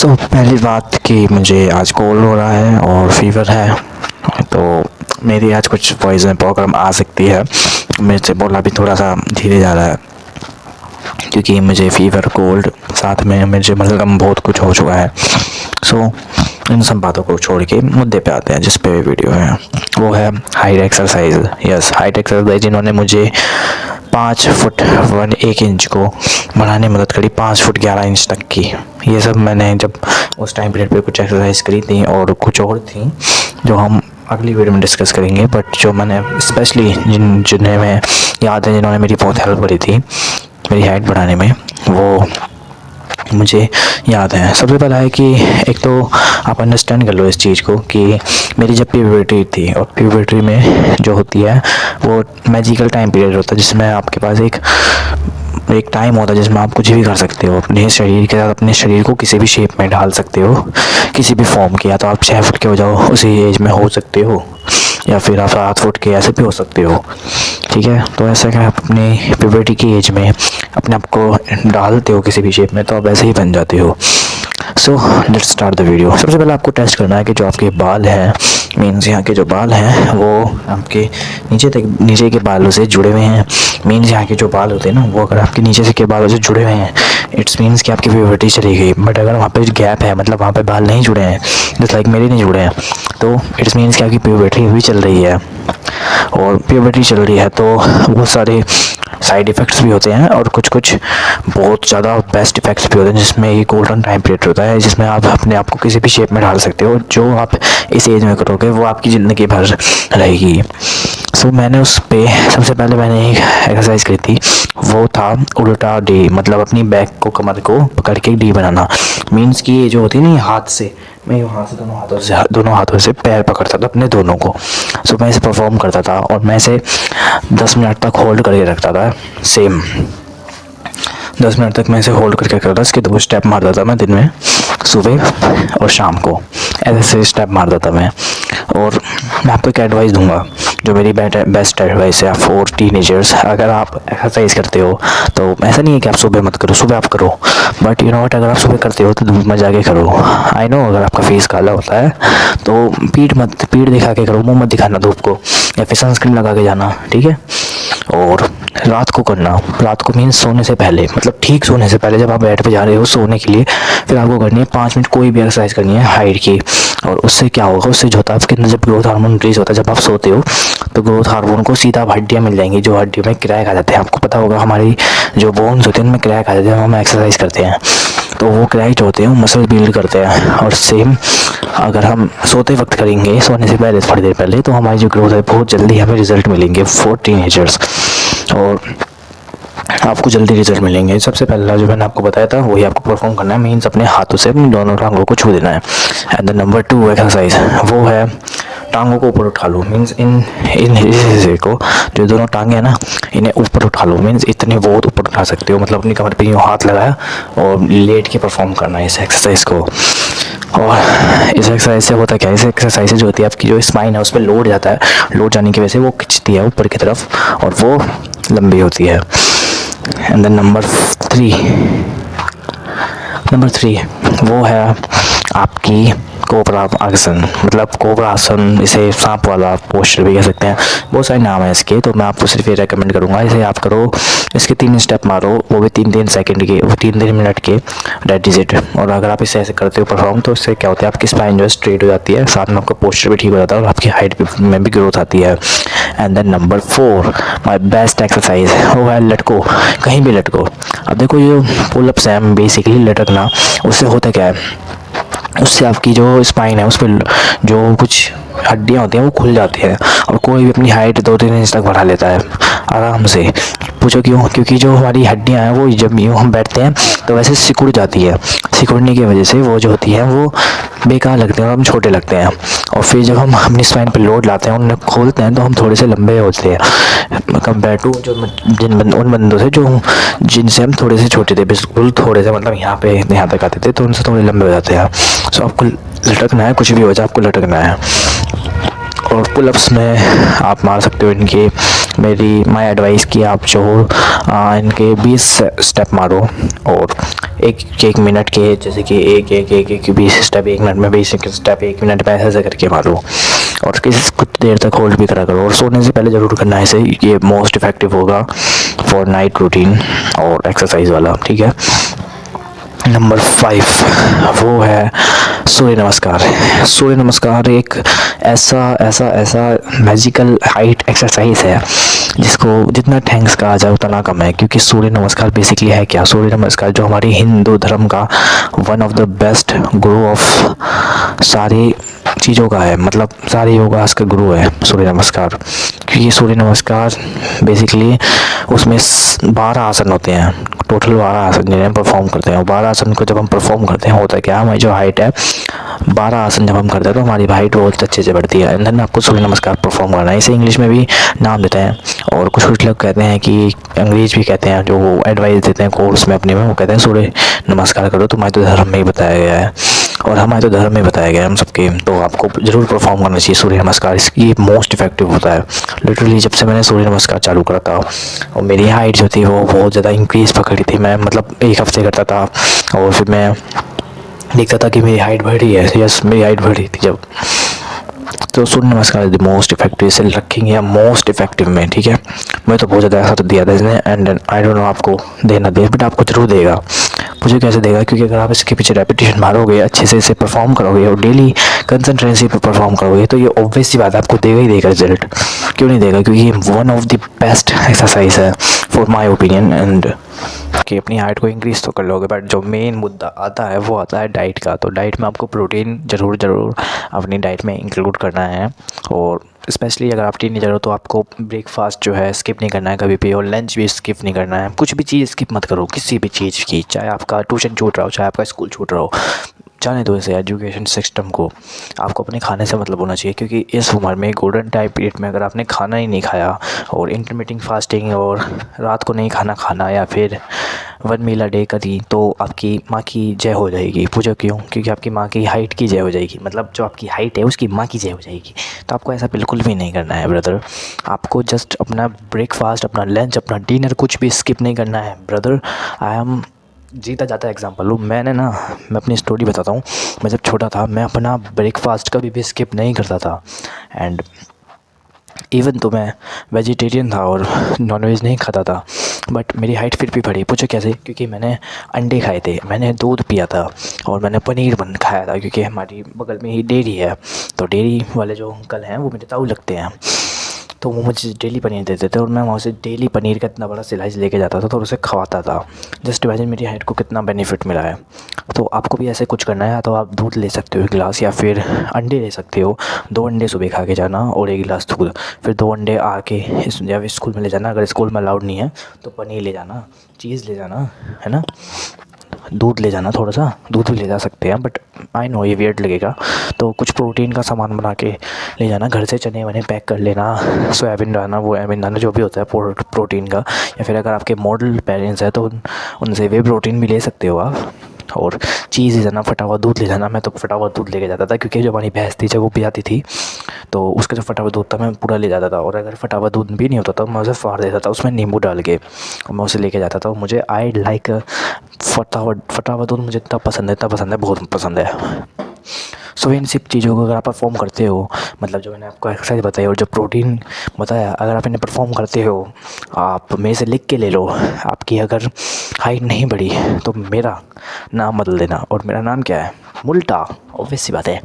पहली बात कि मुझे आज कोल्ड हो रहा है और फीवर है, तो मेरी आज कुछ वॉइस में प्रॉब्लम आ सकती है। मेरे से बोलना भी थोड़ा सा धीरे जा रहा है क्योंकि मुझे फीवर, कोल्ड, साथ में मुझे मतलब बहुत कुछ हो चुका है। इन सब बातों को छोड़ के मुद्दे पे आते हैं जिस पे वीडियो है, वो है height exercise. Yes, height exercise जिन्होंने मुझे 5 फुट 1 इंच को बढ़ाने में मदद करी, 5 फुट 11 इंच तक की। ये सब मैंने जब उस टाइम पीरियड पे कुछ एक्सरसाइज करी थी और कुछ और थी जो हम अगली वीडियो में डिस्कस करेंगे। बट जो मैंने स्पेशली जिन्हें मैं याद है, जिन्होंने मेरी बहुत हेल्प करी थी मेरी हाइट बढ़ाने में, वो मुझे याद है। सबसे पहला है कि एक तो आप अंडरस्टैंड कर लो इस चीज़ को कि मेरी जब प्यूबर्टी थी, और प्यूबर्टी में जो होती है वो मैजिकल टाइम पीरियड होता है जिसमें आपके पास एक टाइम होता है जिसमें आप कुछ भी कर सकते हो अपने शरीर के साथ। अपने शरीर को किसी भी शेप में ढाल सकते हो, किसी भी फॉर्म के। या तो आप 6 फुट के हो जाओ, उसी एज में हो सकते हो, या फिर आप 7 फुट के ऐसे भी हो सकते हो। ठीक है, तो ऐसा कि आप अपनी प्यूबर्टी की एज में अपने आप को डालते हो किसी भी शेप में, तो आप ऐसे ही बन जाते हो। So let's start the video. सबसे पहले आपको टेस्ट करना है कि जो आपके बाल हैं, मीन्स यहाँ के जो बाल हैं वो आपके नीचे के बालों से जुड़े हुए हैं। मीन्स यहाँ के जो बाल होते हैं ना, वो अगर आपके नीचे से के बालों से जुड़े हुए हैं, इट्स मीन्स कि आपकी प्यूबर्टी चली गई। बट अगर वहाँ पे गैप है, मतलब वहाँ पे बाल नहीं जुड़े हैं, जस्ट लाइक मेरे नहीं जुड़े हैं, तो इट्स मीन्स कि आपकी प्यूबर्टी अभी चल रही है। और प्यूबर्टी चल रही है तो बहुत सारे साइड इफ़ेक्ट्स भी होते हैं और कुछ बहुत ज़्यादा बेस्ट इफ़ेक्ट्स भी होते हैं, जिसमें ये गोल्डन टाइम पीरियड होता है जिसमें आप अपने आप को किसी भी शेप में ढाल सकते हो। जो आप इस एज में करोगे वो आपकी ज़िंदगी भर रहेगी। मैंने उस पे सबसे पहले मैंने एक एक्सरसाइज करी थी, वो था उल्टा डी। मतलब अपनी बैक को, कमर को पकड़ के डी बनाना। मीन्स कि ये जो होती है ना, हाथ से मैं यहाँ से दोनों हाथों से पैर पकड़ता था अपने दोनों को। मैं इसे परफॉर्म करता था और मैं इसे 10 मिनट तक होल्ड करके रखता था। सेम 10 मिनट तक मैं इसे होल्ड करके रखता था। इसके 2 स्टेप मारता था मैं दिन में, सुबह और शाम को। ऐसे स्टेप मारता था मैं। और मैं आपको एक एडवाइस दूंगा, जो मेरी बेस्ट एडवाइस है फॉर टीनेजर्स। अगर आप एक्सरसाइज करते हो तो ऐसा नहीं है कि आप सुबह मत करो, सुबह आप करो, बट यू नो वट, अगर आप सुबह करते हो तो धूप में जाके करो। आई नो अगर आपका फेस काला होता है तो पीठ दिखा के करो, मुंह मत दिखाना धूप को, या फिर सनस्क्रीन लगा के जाना। ठीक है, और रात को करना। रात को मीन्स सोने से पहले, मतलब ठीक सोने से पहले, जब आप बेड पे जा रहे हो सोने के लिए, फिर आपको करनी है 5 मिनट कोई भी एक्सरसाइज करनी है हाइट की। और उससे क्या होगा, उससे जो होता है आपके अंदर जब ग्रोथ हार्मोन रिलीज होता है जब आप सोते हो, तो ग्रोथ हार्मोन को सीधा हड्डियाँ मिल जाएंगी, जो हड्डियों में क्रैक आ जाते हैं। आपको पता होगा हमारी जो बोन्स होते हैं उनमें क्रैक आ जाते हैं जब हम एक्सरसाइज करते हैं, तो वो क्रैक जो होते हैं वो मसल बिल्ड करते हैं। और सेम अगर हम सोते वक्त करेंगे, सोने से पहले थोड़ी देर पहले, तो हमारी जो ग्रोथ है बहुत जल्दी हमें रिजल्ट मिलेंगे फॉर टीनेजर्स, और आपको जल्दी रिजल्ट मिलेंगे। सबसे पहला जो मैंने आपको बताया था वही आपको परफॉर्म करना है। मीन्स अपने हाथों से अपनी दोनों टांगों को छू देना है। एंड द नंबर 2 एक्सरसाइज वो है टांगों को ऊपर उठा लो। मीन्स इन हिस्से को, जो दोनों टांगे हैं ना, इन्हें ऊपर उठा लो। मीन्स इतने बहुत ऊपर उठा सकते हो, मतलब अपनी कमर पे यूँ हाथ लगाया और लेट के परफॉर्म करना है इस एक्सरसाइज को। और इस एक्सरसाइज से होता क्या है, इस एक्सरसाइज से जो होती है आपकी जो स्पाइन है उस पर लोड जाता है, लोड जाने की वजह से वो खिंचती है ऊपर की तरफ और वो लंबी होती है। एंड देन नंबर 3 वो है आपकी कोबरा आसन, मतलब कोबरा आसन, इसे सांप वाला पोस्चर भी कह सकते हैं। बहुत सारे नाम है इसके, तो मैं आपको सिर्फ ये रेकमेंड करूँगा, इसे आप करो। इसके 3 स्टेप मारो, वो भी 3-3 सेकंड के, वो 3-3 मिनट के, दैट इज इट। और अगर आप इसे ऐसे करते हो परफॉर्म, तो इससे क्या होता है, आपकी स्पाइन जो है स्ट्रेट हो जाती है, साथ में आपका पोस्चर भी ठीक हो जाता है और आपकी हाइट में भी ग्रोथ आती है। And then number 4 my best exercise, वो है लटको। कहीं भी लटको। अब देखो ये पुलअप्स हैं बेसिकली लटकना, उससे होता क्या है, उससे आपकी जो स्पाइन है उस पर जो कुछ हड्डियाँ होती हैं वो खुल जाती हैं, और कोई भी अपनी हाइट 2-3 इंच तक बढ़ा लेता है आराम से। पूछो क्यों? क्योंकि जो हमारी हड्डियाँ हैं वो जब यूँ हम बैठते हैं तो वैसे सिकुड़ जाती है, सिकुड़ने की वजह से वो जो होती है वो बेकार लगते हैं और हम छोटे लगते हैं। और फिर जब हम अपनी स्पाइन पे लोड लाते हैं, उन्हें खोलते हैं, तो हम थोड़े से लंबे होते हैं कंपेयर टू जो उन बंदों से जो जिनसे हम थोड़े से छोटे थे, बिल्कुल थोड़े से, मतलब यहाँ तक आते थे, तो उनसे थोड़े लंबे हो जाते हैं। आपको लटकना है, कुछ भी हो जाए आपको लटकना है। और पुलअप्स में आप मार सकते हो इनके मेरी माय एडवाइस कि आप जो इनके 20 स्टेप मारो, और एक मिनट के, जैसे कि एक 20 स्टेप 1 मिनट में, 20 स्टेप 1 मिनट में ऐसे करके मारो, और किसी कुछ देर तक होल्ड भी करा करो, और सोने से पहले ज़रूर करना है इसे। ये मोस्ट इफ़ेक्टिव होगा फॉर नाइट रूटीन और एक्सरसाइज वाला, ठीक है। नंबर 5 वो है सूर्य नमस्कार। सूर्य नमस्कार एक ऐसा मैजिकल हाइट एक्सरसाइज है जिसको जितना थैंक्स कहा जाए उतना कम है, क्योंकि सूर्य नमस्कार बेसिकली है क्या? सूर्य नमस्कार जो हमारी हिंदू धर्म का one of the best Guru of सारी चीज़ों का है, मतलब सारे योगास का गुरु है सूर्य नमस्कार। क्योंकि सूर्य नमस्कार बेसिकली उसमें 12 आसन होते हैं, टोटल 12 आसन जिन्हें हम परफॉर्म करते हैं। और 12 आसन को जब हम परफॉर्म करते हैं, होता है क्या, हमारी जो हाइट है 12 आसन जब हम करते हैं तो हमारी हाइट बहुत अच्छे से बढ़ती है। एंड देन आपको सूर्य नमस्कार परफॉर्म करना है। इसे इंग्लिश में भी नाम देते हैं, और कुछ लोग कहते हैं कि अंग्रेज भी कहते हैं, जो एडवाइस देते हैं कोर्स में अपने में, वो कहते हैं सूर्य नमस्कार करो, तुम्हारे तो धर्म में ही बताया गया है, और हमारे तो धर्म में बताया गया है हम सबके, तो आपको ज़रूर परफॉर्म करना चाहिए सूर्य नमस्कार। ये मोस्ट इफेक्टिव होता है। लिटरली जब से मैंने सूर्य नमस्कार चालू करा था, और मेरी हाइट जो थी वो बहुत ज़्यादा इंक्रीज़ पकड़ी थी, मैं मतलब 1 हफ्ते करता था, और फिर मैं देखता था कि मेरी हाइट बढ़ रही है। यस, मेरी हाइट बढ़ रही थी जब। तो सूर्य नमस्कार द मोस्ट इफेक्टिव, इसे रखेंगे मोस्ट इफेक्टिव में, ठीक है। मैं तो बहुत ज़्यादा असर दिया था इसने, एंड आई डोंट नो आपको देना दे, बट आपको जरूर देगा। मुझे कैसे देगा? क्योंकि अगर आप इसके पीछे रेपिटेशन मारोगे, अच्छे से इसे परफॉर्म करोगे, और डेली कंसंट्रेंसी पे परफॉर्म करोगे, तो ये ऑब्वियस सी बात है आपको देगा ही देगा रिजल्ट। क्यों नहीं देगा? क्योंकि ये one of the best exercise है फॉर माय ओपिनियन। एंड कि अपनी हाइट को इंक्रीज़ तो कर लोगे, बट जो मेन मुद्दा आता है वो आता है डाइट का। तो डाइट में आपको प्रोटीन ज़रूर अपनी डाइट में इंक्लूड करना है, और स्पेशली अगर आप टीनेजर हो तो आपको ब्रेकफास्ट जो है स्किप नहीं करना है कभी भी, और लंच भी स्किप नहीं करना है। कुछ भी चीज़ स्किप मत करो, किसी भी चीज़ की, चाहे आपका ट्यूशन छूट रहा हो, चाहे आपका स्कूल छूट रहा हो, जाने दो इसे एजुकेशन सिस्टम को। आपको अपने खाने से मतलब होना चाहिए, क्योंकि इस उम्र में गोल्डन टाइम पीरियड में अगर आपने खाना ही नहीं खाया, और इंटरमिटेंट फास्टिंग और रात को नहीं खाना, या फिर 1 मील अ डे करी, तो आपकी माँ की जय हो जाएगी। पूछो क्यों? क्योंकि आपकी माँ की हाइट की जय हो जाएगी, मतलब जो आपकी हाइट है उसकी माँ की जय हो जाएगी। तो आपको ऐसा बिल्कुल भी नहीं करना है ब्रदर। आपको जस्ट अपना ब्रेकफास्ट, अपना लंच, अपना डिनर कुछ भी स्किप नहीं करना है ब्रदर। आई एम जीता जाता एग्जांपल हूँ। मैं अपनी स्टोरी बताता हूँ। मैं जब छोटा था, मैं अपना ब्रेकफास्ट कभी भी स्किप नहीं करता था, एंड इवन तो मैं वेजिटेरियन था और नॉनवेज नहीं खाता था, बट मेरी हाइट फिर भी बढ़ी। पूछो कैसे? क्योंकि मैंने अंडे खाए थे, मैंने दूध पिया था, और मैंने पनीर खाया था, क्योंकि हमारी बगल में ही डेयरी है। तो डेयरी वाले जो अंकल हैं वो मेरे ताऊ लगते हैं, तो वो मुझे डेली पनीर देते थे, और मैं वहाँ से डेली पनीर का इतना बड़ा स्लाइस लेके जाता था, तो उसे खवाता था। जस्ट इमेजिन मेरी हाइट को कितना बेनिफिट मिला है। तो आपको भी ऐसे कुछ करना है तो आप दूध ले सकते हो 1 गिलास, या फिर अंडे ले सकते हो। 2 अंडे सुबह खा के जाना, और 1 गिलास दूध, फिर 2 अंडे आके या स्कूल में ले जाना। अगर स्कूल में अलाउड नहीं है तो पनीर ले जाना, चीज़ ले जाना, है ना, दूध ले जाना, थोड़ा सा दूध भी ले जा सकते हैं, बट आई नो ये वियर्ड लगेगा। तो कुछ प्रोटीन का सामान बना के ले जाना, घर से चने वने पैक कर लेना, सोयाबीन दाना, वो याबीन दाना जो भी होता है प्रोटीन का। या फिर अगर आपके मॉडल पेरेंट्स हैं तो उनसे वे प्रोटीन भी ले सकते हो आप। और चीज़ ले जाना, फटा हुआ दूध ले जाना। मैं तो फटा हुआ दूध लेके जाता था, क्योंकि जो हमारी भैंस थी जब वो पियाती थी, तो उसका जो फटा हुआ दूध था मैं पूरा ले जाता था। और अगर फटा हुआ दूध भी नहीं होता था मैं उसे फाड़ देता था उसमें नींबू डाल के, और मैं उसे लेके जाता था। मुझे आई लाइक फटा हुआ दूध, मुझे इतना पसंद है, बहुत पसंद है। सो इन सब चीज़ों को अगर आप परफॉर्म करते हो, मतलब जो मैंने आपको एक्सरसाइज बताई और जो प्रोटीन बताया, अगर आप इन्हें परफॉर्म करते हो, आप मेरे से लिख के ले लो। आपकी अगर हाइट नहीं बढ़ी तो मेरा नाम बदल देना। और मेरा नाम क्या है? मुल्टा, ऑब्वियस सी बात है।